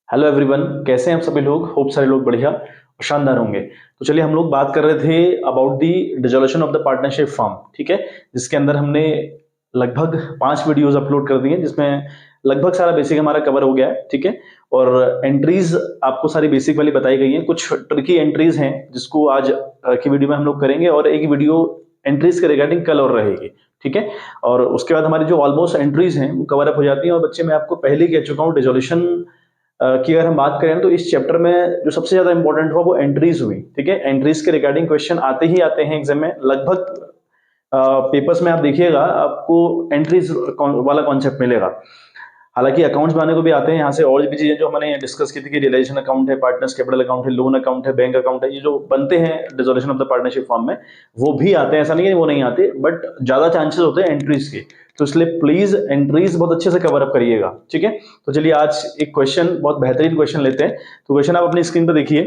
Hello everyone, कैसे हैं आप सभी लोग। होप सारे लोग बढ़िया और शानदार होंगे। तो चलिए, हम लोग बात कर रहे थे about the dissolution of the partnership form. ठीक है, जिसके अंदर हमने लगभग 5 वीडियोस अपलोड कर दी हैं, जिसमें लगभग सारा बेसिक हमारा कवर हो गया है। ठीक है, और एंट्रीज आपको सारी बेसिक वाली बताई गई हैं। कुछ ट्रिकी एंट्रीज हैं जिसको आज की वीडियो में हम लोग करेंगे, और एक वीडियो एंट्रीज के रिगार्डिंग कल और रहेगी। ठीक है, और उसके बाद हमारी जो ऑलमोस्ट एंट्रीज हैं वो कवर अप हो जाती हैं। और बच्चे, मैं आपको पहले ही कह चुका हूँ, डिसोल्यूशन की अगर हम बात करें तो इस चैप्टर में जो सबसे ज्यादा इंपॉर्टेंट हुआ वो एंट्रीज हुई। ठीक है, एंट्रीज के रिगार्डिंग क्वेश्चन आते ही आते हैं एग्जाम में। लगभग पेपर्स में आप देखिएगा, आपको एंट्रीज वाला कॉन्सेप्ट मिलेगा। हालांकि अकाउंट्स बनाने को भी आते हैं यहाँ से, और भी चीजें जो हमने डिस्कस की थी कि रियलाइजेशन अकाउंट है, पार्टनर्स कैपिटल अकाउंट है, लोन अकाउंट है, बैंक अकाउंट है, ये जो बनते हैं dissolution of the partnership form में, वो भी आते हैं। ऐसा नहीं है वो नहीं आते, बट ज्यादा चांसेस होते हैं एंट्रीज के। तो इसलिए प्लीज एंट्रीज बहुत अच्छे से कवर अप करिएगा। ठीक है, तो चलिए आज एक क्वेश्चन, बहुत बेहतरीन क्वेश्चन लेते हैं। तो क्वेश्चन आप अपनी स्क्रीन पर देखिए।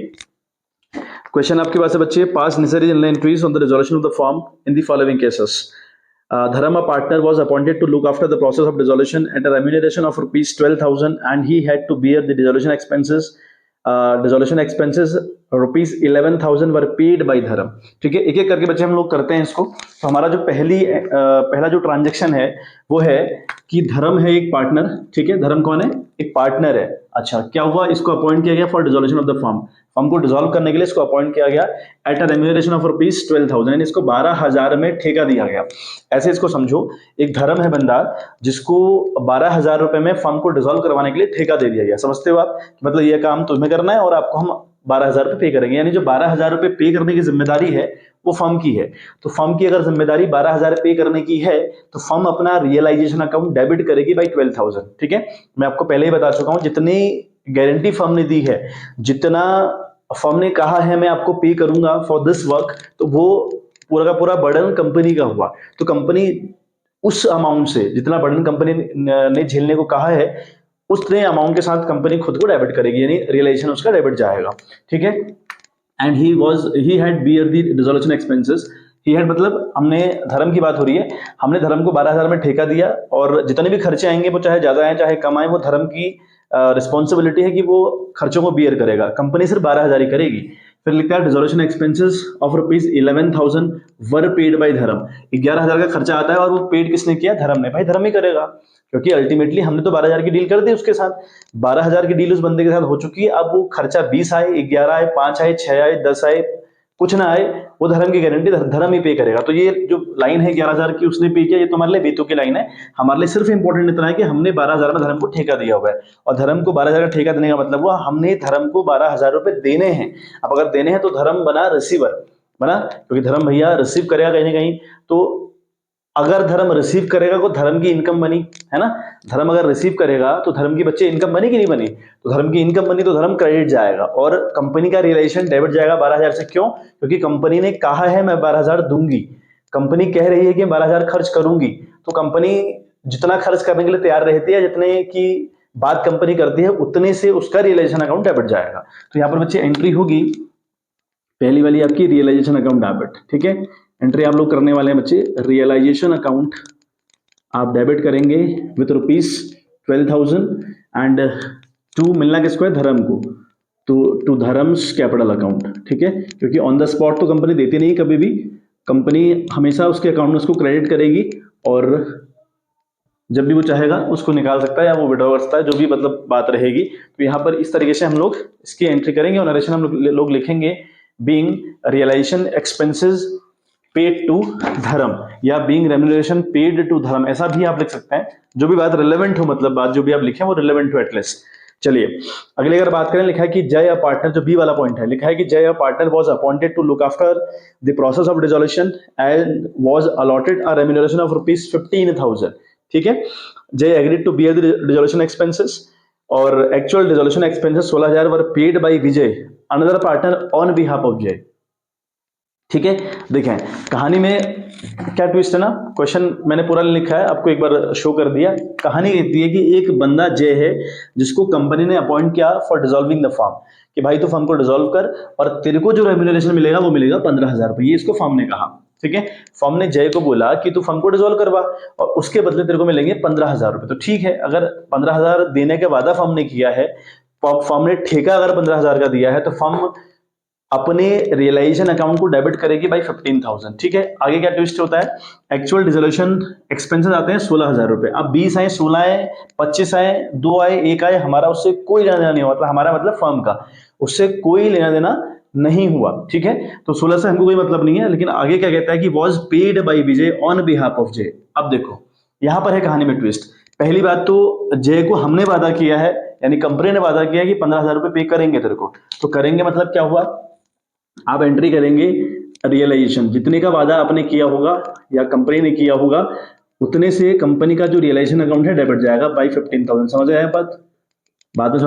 क्वेश्चन आपके पास है बच्चे, पास necessary general entries on the resolution of the form in the following cases. Dharam, a partner, was appointed to look after the process of dissolution at a remuneration of rupees 12,000, and he had to bear the dissolution expenses. Dissolution expenses rupees 11,000 were paid by Dharam. ठीक है, एक एक करके बच्चे हम लोग करते हैं इसको। तो हमारा जो पहला जो ट्रांजेक्शन है वो है कि धर्म है एक पार्टनर। ठीक है, धर्म कौन है? एक पार्टनर है। अच्छा, क्या हुआ? इसको अपॉइंट किया गया for dissolution of the firm. Firm को डिसॉल्व करने के लिए इसको अपॉइंट किया गया at a remuneration of rupees 12,000, इसको 12,000 में ठेका दिया गया। ऐसे इसको समझो, एक धर्म है बंदा जिसको 12,000 रुपए में फर्म को डिसॉल्व करवाने के लिए ठेका दे दिया गया। समझते हो आप? मतलब ये काम तुम्हें करना है और आपको हम 12,000 रुपए पे करेंगे, यानी जो 12,000 रुपए पे करने की जिम्मेदारी है वो फर्म की है। तो फर्म की अगर जिम्मेदारी 12,000 पे करने की है तो फर्म अपना रियलाइजेशन अकाउंट डेबिट करेगी बाई 12,000। ठीक है, मैं आपको पहले ही बता चुका हूं, जितनी गारंटी फर्म ने दी है, जितना फर्म ने कहा है मैं आपको पे करूंगा फॉर दिस वर्क, तो वो पूरा का पूरा बर्डन कंपनी का हुआ। तो कंपनी उस अमाउंट से, जितना बर्डन कंपनी ने झेलने को कहा है, उतने अमाउंट के साथ कंपनी खुद को डेबिट करेगी, यानी रियलाइजेशन उसका डेबिट जाएगा। ठीक है, and he had beer the dissolution expenses. He had मतलब हमने, धर्म की बात हो रही है, हमने धर्म को 12,000 में ठेका दिया, और जितने भी खर्चे आएंगे वो चाहे ज्यादा आए चाहे कम आए, वो धर्म की रिस्पॉन्सिबिलिटी है कि वो खर्चों को बियर करेगा। कंपनी सिर्फ 12,000 ही करेगी। फिर लिखा है dissolution expenses of rupees 11,000 were paid by धर्म। 11,000 का खर्चा आता है और वो पेड किसने किया? धर्म ने। भाई धर्म ही करेगा, क्योंकि अल्टीमेटली हमने तो 12,000 की डील कर दी उसके साथ। 12,000 की डील उस बंदे के साथ हो चुकी है। अब वो खर्चा 20 आए, 11 आए, 5 आए, 6 आए, 10 आए, कुछ ना आए, वो धर्म की गारंटी धर्म ही पे करेगा। तो ये जो लाइन है 11,000 की उसने पे किया, ये तुम्हारे लिए बेतु की लाइन है। हमारे लिए सिर्फ इंपॉर्टेंट इतना है कि हमने 12,000 में धर्म को ठेका दिया हुआ है, और धर्म को 12,000 का ठेका देने का मतलब हुआ हमने धर्म को 12,000 रुपए देने हैं। अब अगर देने हैं तो धर्म बना रिसीवर, बना, क्योंकि धर्म भैया रिसीव करेगा कहीं ना कहीं। तो अगर धर्म रिसीव करेगा तो धर्म की इनकम बनी, है ना। धर्म अगर रिसीव करेगा तो धर्म की बच्चे इनकम बनी कि नहीं बनी? तो धर्म की इनकम बनी तो धर्म क्रेडिट जाएगा, और कंपनी का रियलाइजेशन डेबिट जाएगा 12,000 से। क्यों? क्योंकि कंपनी ने कहा है मैं 12,000 दूंगी, कंपनी कह रही है कि 12,000 खर्च करूंगी। तो कंपनी जितना खर्च करने के लिए तैयार रहती है, जितने की बात कंपनी करती है, उतने से उसका रियलाइजेशन अकाउंट डेबिट जाएगा। तो यहाँ पर बच्चे एंट्री होगी पहली वाली आपकी, रियलाइजेशन अकाउंट डेबिट। ठीक है, एंट्री आप लोग करने वाले हैं बच्चे, रियलाइजेशन अकाउंट आप डेबिट करेंगे विथ रुपीज 12,000, एंड टू मिलना किसको है? धर्म को। तो टू धर्म्स कैपिटल अकाउंट। ठीक है, क्योंकि ऑन द स्पॉट तो कंपनी देती नहीं कभी भी, कंपनी हमेशा उसके अकाउंट में उसको क्रेडिट करेगी, और जब भी वो चाहेगा उसको निकाल सकता है या वो विड्रॉ कर सकता है, जो भी मतलब बात रहेगी। तो यहाँ पर इस तरीके से हम लोग इसकी एंट्री करेंगे, और नरेशन हम लोग लिखेंगे being realisation expenses paid to Dharm, या बीइंग रेम्यूनरेशन पेड टू धर्म, ऐसा भी आप लिख सकते हैं। जो भी बात रिलेवेंट हो, मतलब बात जो भी आप लिखें वो रिलेवेंट हो एटलीस्ट। चलिए अगले अगर बात करें, लिखा है कि जय अ पार्टनर, जो बी वाला पॉइंट है, लिखा है कि Jay a partner was appointed to look after the process of dissolution and was allotted a remuneration of rupees 15,000। ठीक है, Jay agreed to bear the dissolution expenses, और actual dissolution expenses 16,000 were paid by Vijay another partner on behalf of Jay. ठीक है, देखें कहानी में क्या twist है ना। क्वेश्चन मैंने पूरा लिखा है, आपको एक बार शो कर दिया। कहानी कहती है कि एक बंदा जय है जिसको कंपनी ने अपॉइंट किया फॉर डिसॉल्विंग द फर्म, कि भाई तू फर्म को डिसॉल्व कर और तेरे को जो रेम्यूनरेशन मिलेगा वो मिलेगा 15,000 रुपये, ये इसको फर्म ने कहा। ठीक है, फर्म ने जय को बोला कि तू फर्म को डिसॉल्व करवा और उसके बदले तेरे को मिलेंगे 15,000 रुपये। तो ठीक है, अगर 15,000 देने के वादा फर्म ने किया है फर्म ने ठेका अगर 15,000 का दिया है तो फर्म अपने रियलाइजेशन अकाउंट को डेबिट करेगी बाई 15,000। ठीक है, आगे क्या ट्विस्ट होता है, एक्चुअल डिसोल्यूशन एक्सपेंसेस आते हैं 16,000 रुपए। अब 20 आए, 16 आए, 25 आए, 2 आए, 1 आए, हमारा उससे कोई लेना देना नहीं हुआ, मतलब हमारा मतलब फर्म का उससे कोई लेना देना नहीं हुआ। ठीक है, तो 16 से हमको कोई मतलब नहीं है। लेकिन आगे क्या कहता है कि was paid by Vijay on behalf of जय। अब देखो यहां पर है कहानी में ट्विस्ट। पहली बात तो जय को हमने वादा किया है, यानी कंपनी ने वादा किया कि 15,000 रुपए पे करेंगे तेरे को। तो करेंगे मतलब क्या हुआ, आप एंट्री करेंगे रियलाइजेशन, जितने का वादा आपने किया होगा या कंपनी ने किया होगा उतने से कंपनी का जो रियलाइजेशन अकाउंट है डेबिट जाएगा बाई 15,000। समझ आया बात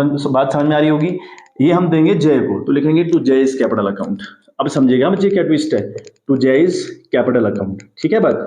समझ में आ रही होगी। ये हम देंगे जय को, तो लिखेंगे टू जयस कैपिटल अकाउंट। अब समझिएगा मुझे क्या ट्विस्ट है, टू जयस कैपिटल अकाउंट। ठीक है बात,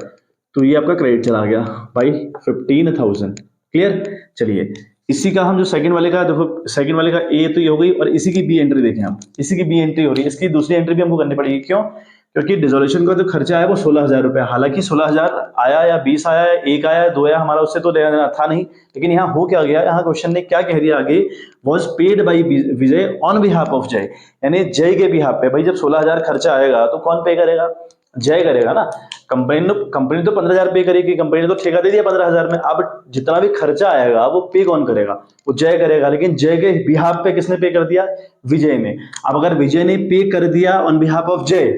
तो ये आपका क्रेडिट चला गया बाई 15,000। क्लियर। चलिए इसी का हम जो सेकंड वाले का देखो, सेकंड वाले का ए तो ये हो गई, और इसी की बी एंट्री देखें आप, इसी की बी एंट्री हो रही है, इसकी दूसरी एंट्री भी हमको करनी पड़ेगी। क्यों, क्योंकि डिसोल्यूशन का जो खर्चा है वो 16,000 रुपए, हालांकि 16,000 आया या 20 आया, 1 आया, 2 आया, हमारा उससे तो लेना देना था नहीं। लेकिन यहाँ हो क्या गया, यहाँ क्वेश्चन ने क्या कह दिया आगे, was paid by Vijay on behalf of जय, यानी जय के बिहाफ पे। भाई जब 16,000 खर्चा आएगा तो कौन पे करेगा, जय करेगा ना। कंपनी तो 15,000 पे करेगी, कंपनी ने तो ठेका दे दिया 15,000 में। अब जितना भी खर्चा आएगा वो पे कौन करेगा, वो जय करेगा। लेकिन जय के बिहाफ पे किसने पे कर दिया, विजय ने। अब अगर विजय ने पे कर दिया ऑन बिहाफ ऑफ जय,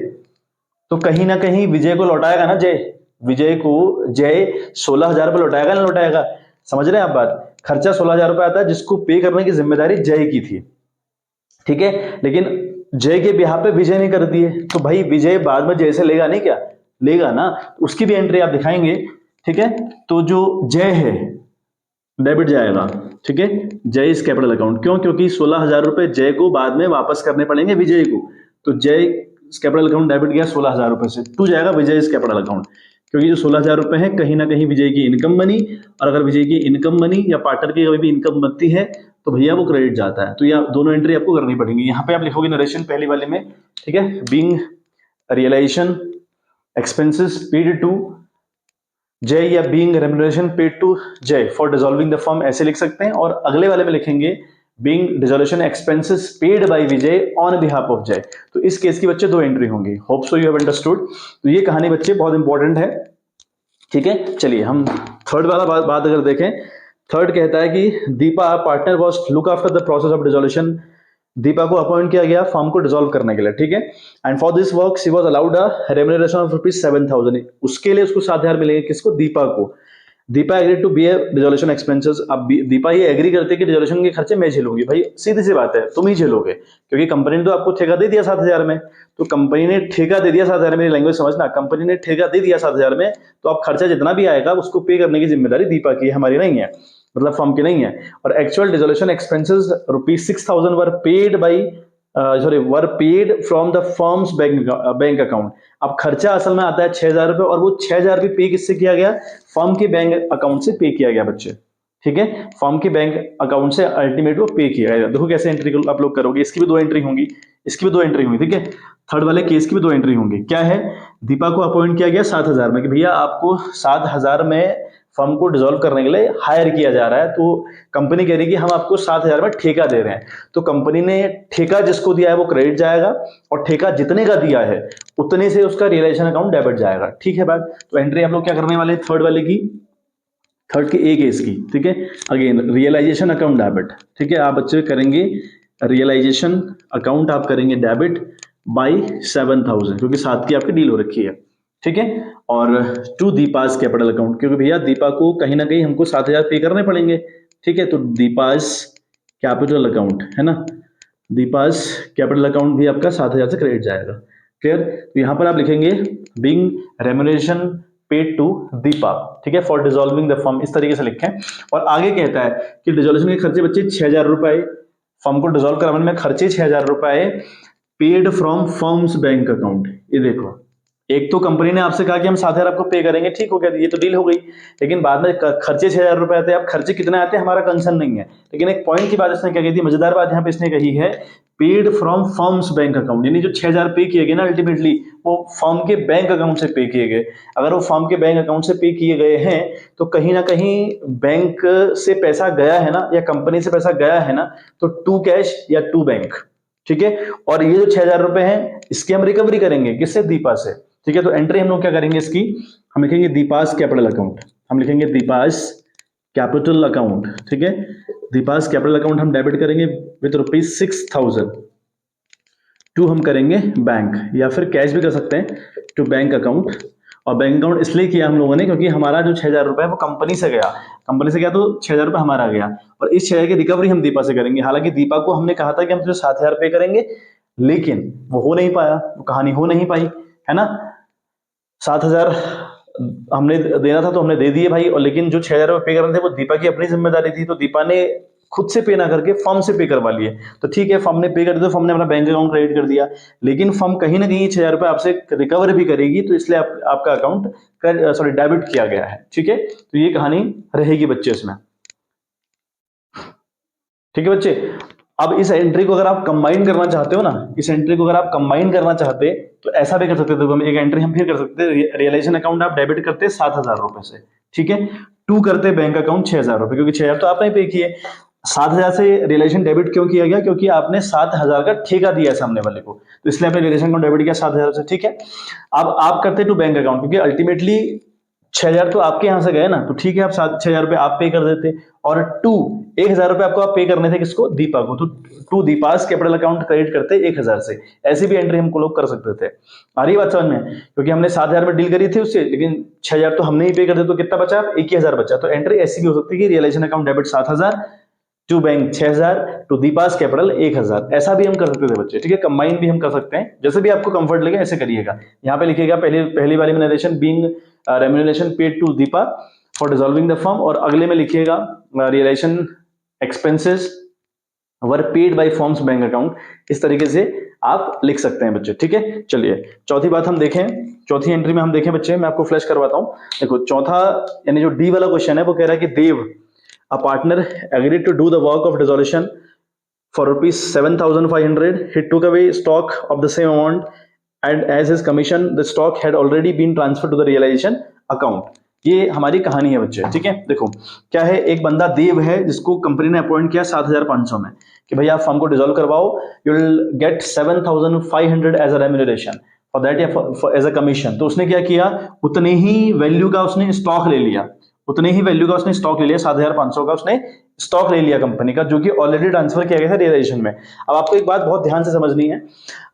तो कहीं ना कहीं विजय को लौटाएगा ना जय, विजय को जय 16,000 रुपये लौटाएगा ना लौटाएगा। समझ रहे हैं आप बात, खर्चा 16,000 रुपये आता है जिसको पे करने की जिम्मेदारी जय की थी। ठीक है, लेकिन जय के बिहाफ पे विजय ने कर दिए, तो भाई विजय बाद में जय से लेगा नहीं, क्या लेगा ना, उसकी भी एंट्री आप दिखाएंगे। ठीक है, तो जो जय है डेबिट जाएगा। ठीक है, जय इस कैपिटल अकाउंट, क्यों, क्योंकि 16,000 रुपए जय को बाद में वापस करने पड़ेंगे विजय को। तो जय कैपिटल अकाउंट डेबिट गया 16,000 रुपए से, टू जाएगा विजय इस कैपिटल अकाउंट, क्योंकि जो 16,000 रुपए है कहीं ना कहीं विजय की इनकम बनी, और अगर विजय की इनकम बनी या पार्टनर की कभी भी इनकम बनती है तो भैया वो क्रेडिट जाता है। तो यह दोनों एंट्री आपको करनी पड़ेंगी। यहाँ पे आप लिखोगे नरेशन पहली वाले में। ठीक है, being realisation expenses paid to Jai या being remuneration paid to Jai for dissolving the firm, ऐसे लिख सकते हैं। और अगले वाले में लिखेंगे being dissolution expenses paid by Vijay on behalf of Jai. तो इस केस की बच्चे दो एंट्री होंगी। Hope so you have understood. तो ये कहानी बच्चे बहुत इंपॉर्टेंट है। ठीक है, चलिए हम थर्ड वाला बात अगर देखें, थर्ड कहता है कि Deepa partner was look after the process of dissolution. Deepa को अपॉइंट किया गया फर्म को डिसॉल्व करने के लिए। ठीक है, and for this work she was allowed a remuneration of ₹7,000। उसके लिए उसको 7,000 मिलेंगे, किसको, दीपा को। Deepa agree to bear dissolution expenses. अब दीपा ये एग्री करते कि डिसोल्यूशन के खर्चे मैं झेलूंगी। भाई सीधी सी बात है, तुम ही झेलोगे, क्योंकि कंपनी ने तो आपको ठेका दे दिया 7,000 में। तो कंपनी ने ठेका दे दिया 7,000, मेरी लैंग्वेज समझना, कंपनी ने ठेका दे दिया 7,000 में, तो अब खर्चा जितना भी आएगा उसको पे करने की जिम्मेदारी दीपा की है, हमारी नहीं है, मतलब फर्म की नहीं है। और actual dissolution expenses ₹6,000 were paid by were paid from the firms bank account. अब खर्चा असल में आता है 6,000 रुपए, और वो 6,000 भी पे किससे किया गया, फर्म के बैंक अकाउंट से पे किया गया बच्चे। ठीक है, फर्म के बैंक अकाउंट से अल्टीमेट वो पे किया गया। देखो कैसे एंट्री आप लोग करोगे, इसकी भी दो एंट्री होंगी, इसकी भी दो एंट्री होंगी। ठीक है, थर्ड वाले केस की भी दो एंट्री होंगी। क्या है, दीपा को अपॉइंट किया गया 7,000 में कि भैया आपको 7,000 में फर्म को डिसॉल्व करने के लिए हायर किया जा रहा है। तो कंपनी कह रही है कि हम आपको 7,000 में ठेका दे रहे हैं। तो कंपनी ने ठेका जिसको दिया है वो क्रेडिट जाएगा, और ठेका जितने का दिया है उतने से उसका रियलाइजेशन अकाउंट डेबिट जाएगा। ठीक है बात, तो एंट्री आप लोग क्या करने वाले हैं, थर्ड वाले की, थर्ड के ए केस की। ठीक है, अगेन रियलाइजेशन अकाउंट डेबिट। ठीक है, आप बच्चे करेंगे रियलाइजेशन अकाउंट, आप करेंगे डेबिट बाई 7,000, क्योंकि 7 की आपकी डील हो रखी है। ठीक है, और टू दीपास कैपिटल अकाउंट, क्योंकि भैया दीपा को कहीं ना कहीं हमको 7,000 पे करने पड़ेंगे। ठीक है, तो दीपास कैपिटल अकाउंट है ना, दीपास कैपिटल अकाउंट भी आपका 7,000 से क्रेडिट जाएगा। क्लियर, तो यहां पर आप लिखेंगे being remuneration paid to Deepa. ठीक है, फॉर डिसॉल्विंग द फर्म, इस तरीके से लिखें। और आगे कहता है कि डिसॉल्यूशन के खर्चे बच्चे 6,000 रुपए, फर्म को डिसॉल्व कराने में खर्चे 6,000 रुपए paid from firms bank account. ये देखो, एक तो कंपनी ने आपसे कहा कि हम 7,000 आपको पे करेंगे, ठीक हो गया, ये तो डील हो गई। लेकिन बाद में खर्चे 6,000 रुपए आते हैं। अब खर्चे कितने आते हैं हमारा कंसर्न नहीं है, लेकिन एक पॉइंट की बात इसने क्या कही थी, मजेदार बात यहाँ पे इसने कही है, paid from firms bank account, यानी जो 6,000 पे किए गए ना अल्टीमेटली वो फर्म के बैंक अकाउंट से पे किए गए। अगर वो फर्म के बैंक अकाउंट से पे किए गए हैं तो कहीं ना कहीं बैंक से पैसा गया है ना, या कंपनी से पैसा गया है ना, तो टू कैश या टू बैंक, ठीक है। और ये जो 6,000 रुपए हैं इसकी हम रिकवरी करेंगे, किससे? दीपा से, ठीक है। तो एंट्री हम लोग क्या करेंगे इसकी, हम लिखेंगे दीपास कैपिटल अकाउंट, हम लिखेंगे दीपास कैपिटल अकाउंट, ठीक है। दीपास कैपिटल अकाउंट हम डेबिट करेंगे विथ ₹6,000 टू, हम करेंगे बैंक, या फिर कैश भी कर सकते हैं, टू बैंक अकाउंट। और बैंक अकाउंट इसलिए किया हम लोगों ने क्योंकि हमारा जो 6,000 रुपए है वो कंपनी से गया, कंपनी से गया तो 6,000 रुपए हमारा गया, और इस 6,000 की रिकवरी हम दीपा से करेंगे। हालांकि दीपा को हमने कहा था कि हम तुझे 7,000 पे करेंगे, लेकिन वो हो नहीं पाया, वो कहानी हो नहीं पाई, है ना। 7,000 हमने देना था तो हमने दे दिए भाई, और लेकिन जो 6,000 रुपए पे करने थे वो दीपा की अपनी जिम्मेदारी थी, तो दीपा ने खुद से पे ना करके फर्म से पे करवा लिए। तो ठीक है, फर्म ने पे कर दिया तो फर्म ने अपना बैंक अकाउंट क्रेडिट कर दिया, लेकिन फर्म कहीं ना कहीं 6,000 रुपए आपसे रिकवर भी करेगी, तो इसलिए आपका अकाउंट डेबिट किया गया है, ठीक है। तो ये कहानी रहेगी बच्चे इसमें, ठीक है बच्चे। अब इस एंट्री को अगर आप कंबाइन करना चाहते हो ना, इस एंट्री को अगर आप कंबाइन करना चाहते तो ऐसा भी कर सकते थे। तो एक एंट्री हम फिर कर सकते हैं, रियलाइजेशन अकाउंट आप डेबिट करते 7,000 रुपए से, ठीक है। टू करते बैंक अकाउंट 6,000 रुपए, क्योंकि 6,000 तो आपने पे किए। 7,000 से रियलाइजेशन डेबिट क्यों किया गया? क्योंकि आपने 7,000 का ठेका दिया सामने वाले को, तो इसलिए आपने रियलाइजेशन अकाउंट डेबिट किया 7,000 से, ठीक है। अब आप करते टू बैंक अकाउंट, क्योंकि अल्टीमेटली 6,000 तो आपके यहां से गए ना, तो ठीक है, आप 6,000 रुपए आप पे कर देते, और 1,000 रुपए आपको आप पे करने थे किसको? दीपा को, तो to Deepa's capital account credit करते 1,000 से। ऐसी भी एंट्री हम लोग कर सकते थे। आ रही बात समझ में? क्योंकि हमने 7,000 में डील करी थी उससे, लेकिन 6,000 तो हमने ही पे कर दिया, तो कितना बचा? 21,000 बचा। तो एंट्री ऐसी भी हो सकती है कि realisation account debit 7,000, to bank 6,000, to Deepa's capital 1,000, ऐसा भी हम कर सकते थे बच्चे, ठीक है। कंबाइन भी हम कर सकते हैं, जैसे भी आपको कंफर्ट लगे ऐसे करिएगा। यहाँ पे लिखिएगा पहली वाली में narration being remuneration paid to Deepa for dissolving the firm, और अगले में लिखिएगा realisation expenses were paid by firm's bank account. इस तरीके से आप लिख सकते हैं बच्चे, ठीक है। चलिए चौथी बात हम देखें, चौथी एंट्री में हम देखें बच्चे, मैं आपको फ्लैश करवाता हूं। देखो चौथा यानी जो डी वाला क्वेश्चन है वो कह रहा है कि देव a partner agreed to do the work of dissolution for ₹7,500. He took away stock of the same amount, and as his commission the stock had already been transferred to the realization account. ये हमारी कहानी है बच्चे, ठीक है। देखो क्या है, एक बंदा देव है जिसको कंपनी ने अपॉइंट किया 7,500 में कि भाई आप फर्म को डिसॉल्व करवाओ, you will get 7,500 as a remuneration for that, या एज अ कमीशन। तो उसने क्या किया, उतने ही वैल्यू का उसने स्टॉक ले लिया, उतने ही वैल्यू का उसने स्टॉक ले लिया, 7,500 का उसने स्टॉक ले लिया कंपनी का, जो कि ऑलरेडी ट्रांसफर किया गया था रियलाइजेशन में। अब आपको एक बात बहुत ध्यान से समझनी है,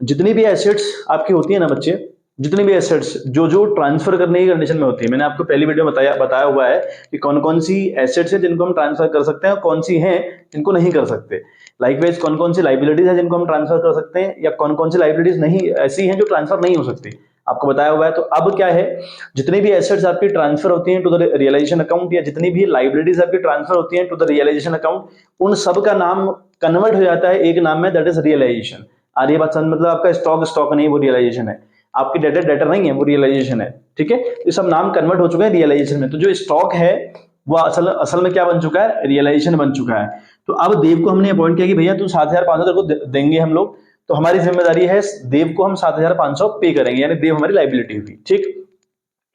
जितनी भी एसेट्स आपकी होती है ना बच्चे, जितनी भी एसेट्स जो ट्रांसफर करने की कंडीशन में होती है, मैंने आपको पहली वीडियो में बताया हुआ है कि कौन कौन सी एसेट्स है जिनको हम ट्रांसफर कर सकते हैं और कौन सी हैं जिनको नहीं कर सकते। लाइकवाइज कौन कौन सी लाइबिलिटीज है जिनको हम ट्रांसफर कर सकते हैं, या कौन कौन सी लाइबिलिटीज नहीं ऐसी हैं जो ट्रांसफर नहीं हो सकती, आपको बताया हुआ है। तो अब क्या है, जितनी भी एसेट्स आपकी ट्रांसफर होती हैं टू द रियलाइजेशन अकाउंट, या जितनी भी लाइबिलिटीज आपकी ट्रांसफर होती हैं टू द रियलाइजेशन अकाउंट, उन सब का नाम कन्वर्ट हो जाता है एक नाम में, दैट इज रियलाइजेशन। आ रही है बात समझ? मतलब आपका स्टॉक नहीं, वो रियलाइजेशन है, आपकी डेटर नहीं है, वो रियलाइजेशन है, ठीक है। ये सब नाम कन्वर्ट हो चुके हैं रियलाइजेशन में। तो जो स्टॉक है वो असल में क्या बन चुका है? रियलाइजेशन बन चुका है। तो अब देव को हमने अपॉइंट किया कि भैया तू 7,500 को देंगे हम लोग, तो हमारी जिम्मेदारी है देव को हम 7,500 पे करेंगे, यानी देव हमारी लाइबिलिटी हुई, ठीक।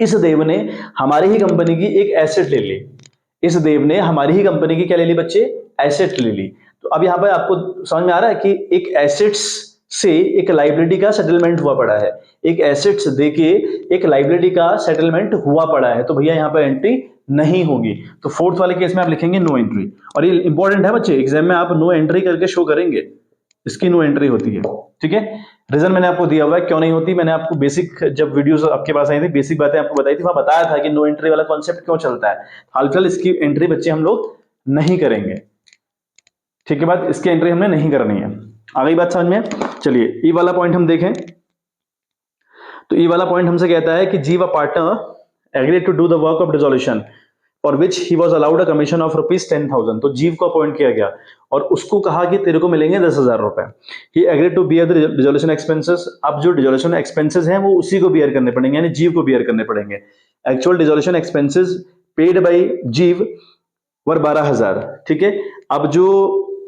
इस देव ने हमारी ही कंपनी की एक एसेट ले ली, इस देव ने हमारी ही कंपनी की क्या ले ली बच्चे? एसेट ले ली। तो अब यहां पर आपको समझ में आ रहा है कि एक एसेट्स से एक लाइबिलिटी का सेटलमेंट हुआ पड़ा है, एक एसेट्स देके एक लाइबिलिटी का सेटलमेंट हुआ पड़ा है, तो भैया यहां पर एंट्री नहीं होगी। तो फोर्थ वाले केस में आप लिखेंगे नो एंट्री, और ये इंपॉर्टेंट है बच्चे, एग्जाम में आप नो एंट्री करके शो करेंगे, इसकी नो एंट्री होती है, ठीक है। रीजन मैंने आपको दिया हुआ है क्यों नहीं होती, मैंने आपको बेसिक जब वीडियोस आपके पास आई थी बेसिक बातें आपको बताई थी, वहां बताया था कि नो एंट्री वाला कॉन्सेप्ट क्यों चलता है। हाल इसकी एंट्री बच्चे हम लोग नहीं करेंगे, ठीक है। बात इसकी एंट्री हमने नहीं करनी है, आ गई बात समझ में? चलिए ई वाला पॉइंट हम देखें, तो ई वाला पॉइंट हमसे कहता है कि Jeev a partner agreed to do the work of dissolution for which he was allowed a commission of ₹10,000। तो जीव को अपॉइंट किया गया और उसको कहा कि तेरे को मिलेंगे 10,000 रुपए। He agreed to bear the dissolution expenses. अब जो डिसॉल्यूशन एक्सपेंसेस हैं वो उसी को बियर करने पड़ेंगे, यानी जीव को बियर करने पड़ेंगे। Actual dissolution expenses paid by जीव वर 12,000, ठीक है। अब जो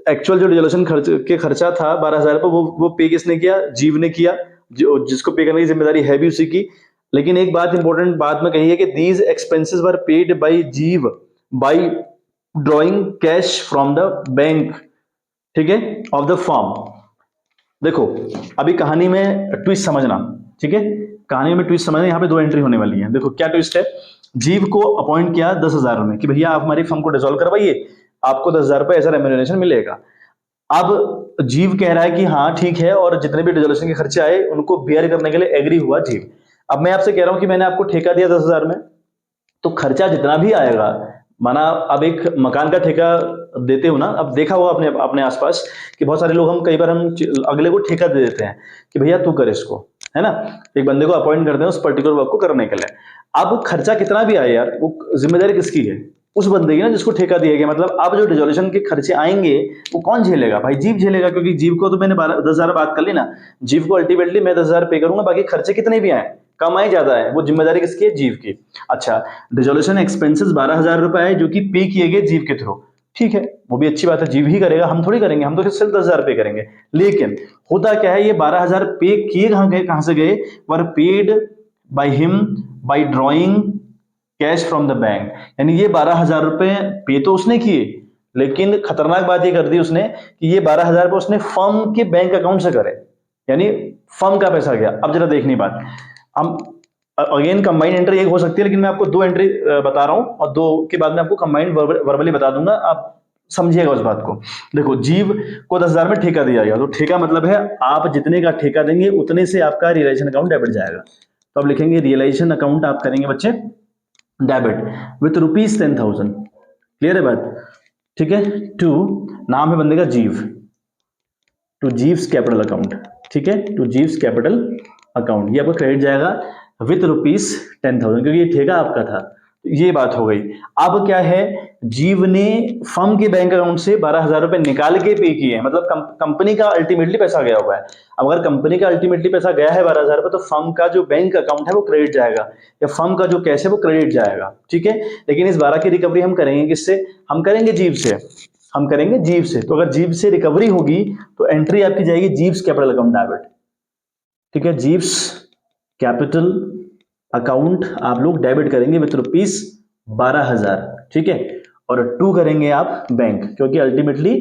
एक्चुअल जो डिजोल्यूशन खर्चा था 12,000 रुपये, वो पे किसने किया? जीव ने किया, जिसको पे करने की जिम्मेदारी है भी उसी की। लेकिन एक बात इंपॉर्टेंट बात में कही है कि these expenses were paid by Jeev by drawing cash from the bank, ठीक है, ऑफ द फर्म। देखो अभी कहानी में ट्विस्ट समझना, ठीक है, कहानी में ट्विस्ट समझना। यहाँ पे दो एंट्री होने वाली है। देखो क्या ट्विस्ट है। जीव को अपॉइंट किया 10,000 में कि भैया आप हमारी फर्म को डिसॉल्व करवाइए, आपको 10,000 रुपए एज रेम्यूनरेशन मिलेगा। अब जीव कह रहा है कि हाँ ठीक है, और जितने भी डिसोल्यूशन के खर्चे आए उनको बेयर करने के लिए एग्री हुआ जीव। अब मैं आपसे कह रहा हूं कि मैंने आपको ठेका दिया 10,000 में, तो खर्चा जितना भी आएगा, माना अब एक मकान का ठेका देते हो ना, अब देखा होगा अपने अपने आसपास कि बहुत सारे लोग, हम कई बार हम अगले को ठेका दे देते हैं कि भैया तू कर इसको, है ना, एक बंदे को अपॉइंट करते हैं उस पर्टिकुलर वर्क को करने के लिए। अब खर्चा कितना भी आए यार, वो जिम्मेदारी किसकी है? उस बंदे की ना जिसको ठेका दिया गया। मतलब अब जो डिसोल्यूशन के खर्चे आएंगे वो कौन झेलेगा? भाई जीव झेलेगा, क्योंकि जीव को तो मैंने 10,000 बात कर ली ना, जीव को अल्टीमेटली मैं 10,000 पे करूंगा, बाकी खर्चे कितने भी आए, कम आए ज्यादा है, वो जिम्मेदारी किसकी है? जीव की। अच्छा, डिसोल्यूशन एक्सपेंसेस 12,000 रुपए आए जो कि पे किए गए जीव के थ्रू, ठीक है, वो भी अच्छी बात है, जीव ही करेगा, हम थोड़ी करेंगे, हम तो सिर्फ 10,000 पे करेंगे। लेकिन होता क्या है, ये 12,000 पे किए कहां से गए? वर paid by him by drawing cash from the bank. यानी ये 12,000 रुपए पे तो उसने किए, लेकिन खतरनाक बात ये कर दी उसने कि ये 12,000 रुपए उसने फर्म के बैंक अकाउंट से करे, यानी फर्म का पैसा गया। अब जरा देखनी बात, हम अगेन कंबाइंड एंट्री एक हो सकती है, लेकिन मैं आपको दो एंट्री बता रहा हूं और दो के बाद मैं आपको कंबाइंड वर्बली बता दूंगा, आप समझिएगा उस बात को। देखो जीव को 10,000 में ठेका दिया गया, तो ठेका मतलब है आप जितने का ठेका देंगे उतने से आपका रियलाइजेशन अकाउंट डेबिट जाएगा। तो आप लिखेंगे रियलाइजेशन अकाउंट आप करेंगे बच्चे डेबिट विथ ₹10,000। क्लियर है बात? ठीक है। टू, नाम है बंदे का जीव, टू जीव्स कैपिटल अकाउंट, ठीक है, टू जीव्स कैपिटल अकाउंट, ये आपको क्रेडिट जाएगा विथ ₹10,000, क्योंकि ये ठेका आपका था। ये बात हो गई। अब क्या है, जीव ने फर्म के बैंक अकाउंट से 12,000 रुपए निकाल के पे किए हैं, मतलब कंपनी का अल्टीमेटली पैसा गया हुआ है। अब अगर कंपनी का अल्टीमेटली पैसा गया है 12,000 रुपए, तो फर्म का जो बैंक अकाउंट है वो क्रेडिट जाएगा, या फर्म का जो कैश है वो क्रेडिट जाएगा, ठीक है। लेकिन इस 12 की रिकवरी हम करेंगे किससे? हम करेंगे जीव से, हम करेंगे जीव से। तो अगर जीव से रिकवरी होगी तो एंट्री आपकी जाएगी जीव्स कैपिटल अकाउंट डेबिट, ठीक है, जीव्स कैपिटल अकाउंट आप लोग डेबिट करेंगे विथ ₹12,000, ठीक है। और टू करेंगे आप बैंक, क्योंकि अल्टीमेटली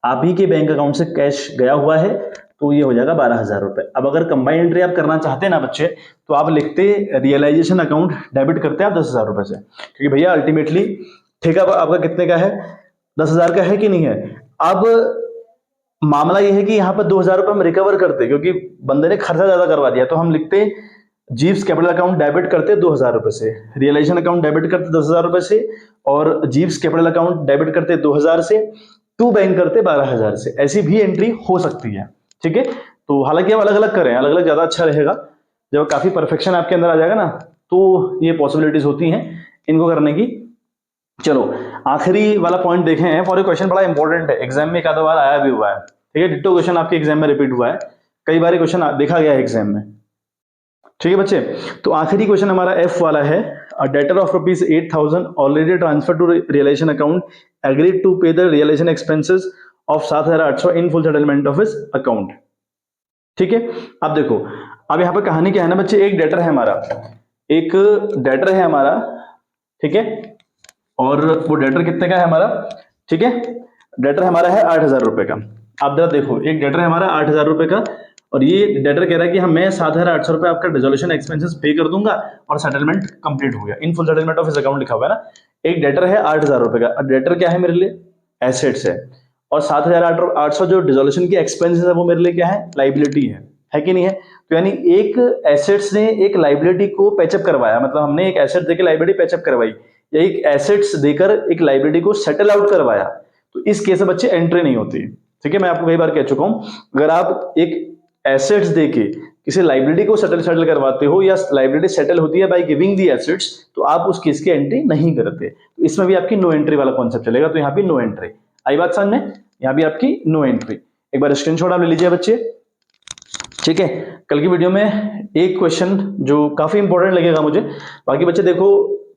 आप ही के बैंक अकाउंट से कैश गया हुआ है, तो ये हो जाएगा 12,000 रुपए। अब अगर कंबाइंड एंट्री आप करना चाहते हैं ना बच्चे, तो आप लिखते रियलाइजेशन अकाउंट डेबिट करते हैं आप 10,000 रुपए से, क्योंकि भैया अल्टीमेटली ठेका आपका कितने का है? 10,000 का है कि नहीं है? अब मामला यह है कि यहाँ पर 2,000 रुपए हम रिकवर करते, क्योंकि बंदे ने खर्चा ज्यादा करवा दिया, तो हम लिखते जीव्स कैपिटल अकाउंट डेबिट करते 2,000 रुपए से, रियलाइजेशन अकाउंट डेबिट करते 10,000 रुपए से, और जीव्स कैपिटल अकाउंट डेबिट करते 2,000 से, टू बैंक करते 12,000 से। ऐसी भी एंट्री हो सकती है, ठीक है। तो हालांकि आप अलग अलग करें, अलग अलग ज्यादा अच्छा रहेगा, जब काफी परफेक्शन आपके अंदर आ जाएगा ना, तो ये पॉसिबिलिटीज होती हैं इनको करने की। चलो आखिरी वाला पॉइंट देखें हैं, फॉर ए क्वेश्चन बड़ा इंपॉर्टेंट है, एग्जाम में एक आधा बार आया भी हुआ है, ठीक है, डिट्टो क्वेश्चन आपके एग्जाम में रिपीट हुआ है, कई बार क्वेश्चन देखा गया है एग्जाम में, ठीक है बच्चे। तो आखिरी क्वेश्चन हमारा एफ वाला है, a debtor of ₹8,000 already transfer to realisation account agreed to pay the realisation expenses of 7,800 in full settlement of his account, ठीक है। अब देखो, अब यहाँ पर कहानी क्या है ना बच्चे, एक डेटर है हमारा, एक डेटर है हमारा, ठीक है, और वो डेटर कितने का है हमारा, ठीक है, डेटर हमारा है 8,000 रुपए का। आप जरा देखो, एक डेटर है हमारा 8,000 रुपए का, और ये डेटर कह रहा है कि हम मैं 7,800 रुपए आपका डिसोल्यूशन एक्सपेंसेस पे कर दूंगा और सेटलमेंट कंप्लीट हो गया, इन full settlement of his account लिखा हुआ है ना। एक डेटर है 8,000 रुपए का, डेटर क्या है मेरे लिए? एसेट्स है, और 7,800 जो डिसोल्यूशन की एक्सपेंसेस है वो मेरे लिए क्या है? लाइबिलिटी है कि नहीं है? तो यानी एक एसेट्स ने एक लाइबिलिटी को पैचअप करवाया, मतलब हमने एक एसेट देकर लाइबिलिटी पैचअप करवाई, या एक एसेट्स देकर एक लाइबिलिटी को सेटल आउट करवाया, तो इस केस में बच्चे एंट्री नहीं होती, ठीक है। मैं आपको कई बार कह चुका हूं, अगर आप एक एसेट्स देके किसी लाइबिलिटी को सेटल करवाते हो, या लाइबिलिटी सेटल होती है बाय गिविंग दी एसेट्स, तो आप उस केस की एंट्री नहीं करते, तो इसमें भी आपकी नो एंट्री वाला कॉन्सेप्ट चलेगा। तो यहाँ भी नो एंट्री आई बात समझ में, यहाँ भी आपकी नो एंट्री। एक बार स्क्रीनशॉट आप ले लीजिए बच्चे, ठीक है। कल की वीडियो में एक क्वेश्चन जो काफी इंपॉर्टेंट लगेगा मुझे, बाकी बच्चे देखो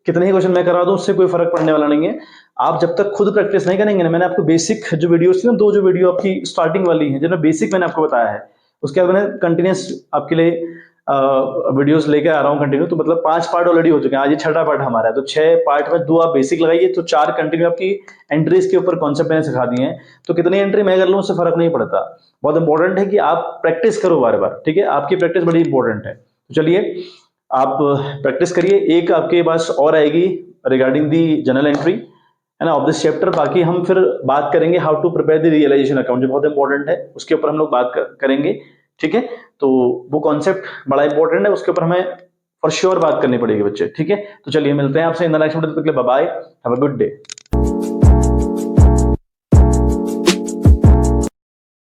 कितने ही क्वेश्चन मैं करा दूं उससे कोई फर्क पड़ने वाला नहीं है। आप जब तक खुद प्रैक्टिस नहीं करेंगे ना, मैंने आपको बेसिक जो वीडियोस थी ना, 2 जो वीडियो आपकी स्टार्टिंग वाली है जिनमें बेसिक मैंने आपको बताया है, उसके बाद मैंने कंटिन्यूस आपके लिए वीडियोस लेके आ रहा हूँ कंटिन्यू। तो मतलब 5 पार्ट ऑलरेडी हो चुके हैं, आज ये 6ठा पार्ट हमारा है। तो 6 पार्ट में 2 आप बेसिक लगाइए, तो 4 कंटिन्यू आपकी एंट्रीज के ऊपर कॉन्सेप्ट मैंने सिखा दिए हैं। तो कितनी एंट्री मैं कर लूँ उससे फर्क नहीं पड़ता, बहुत इंपॉर्टेंट है कि आप प्रैक्टिस करो बार बार, ठीक है। आपकी प्रैक्टिस बड़ी इंपॉर्टेंट है। तो चलिए आप प्रैक्टिस करिए। एक आपके पास और आएगी रिगार्डिंग दी जनरल एंट्री, है ना, ऑफ दिस चैप्टर। बाकी हम फिर बात करेंगे how to prepare the realisation account, जो बहुत इंपॉर्टेंट है, उसके ऊपर हम लोग बात करेंगे, ठीक है। तो वो कॉन्सेप्ट बड़ा इंपॉर्टेंट है, उसके ऊपर हमें फॉर श्योर बात करनी पड़ेगी बच्चे, ठीक है। तो चलिए मिलते हैं आपसे in the next video, bye bye, have a good day.